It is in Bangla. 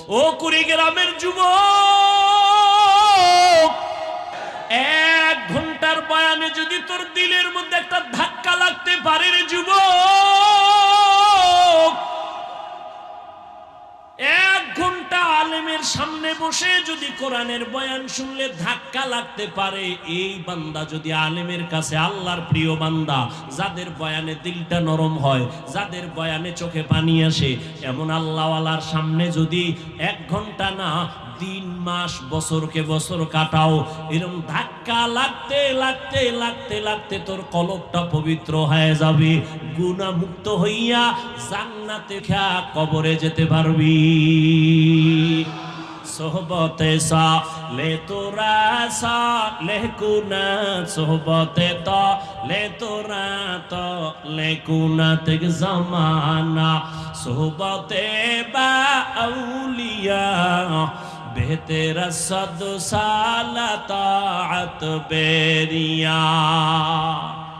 ও কুড়িগ্রামের যুবক, 1 ঘন্টার বয়ানে যদি তোর দিলের মধ্যে একটা ধাক্কা লাগতে পারে রে যুবক, 1 ঘন্টা আলেমের সামনে বসে যদি কোরআনের বয়ান শুনলে ধাক্কা লাগতে পারে, এই বান্দা যদি আলেমের কাছে আল্লাহর প্রিয় বান্দা, যাদের বয়ানে দিলটা নরম হয়, যাদের বয়ানে চোখে পানি আসে, এমন আল্লাহওয়ালার সামনে যদি 1 ঘন্টা না 3 মাস বছরকে বছর কাটাও, এরকম ধাক্কা লাগতে লাগতে লাগতে লাগতে তোর কলবটা পবিত্র হয়ে যাবে, গুনাহ মুক্ত হইয়া জান্নাতে খা কবরে যেতে পারবি। সোহবতে সা লে তোরা সা লে কুনা, সোহবতে তো লে তোরা তো লে কুনা তেগ জামানা, সোহবতে বা আউলিয়া বেহতেরা সদ সালা তাআত বেরিয়া।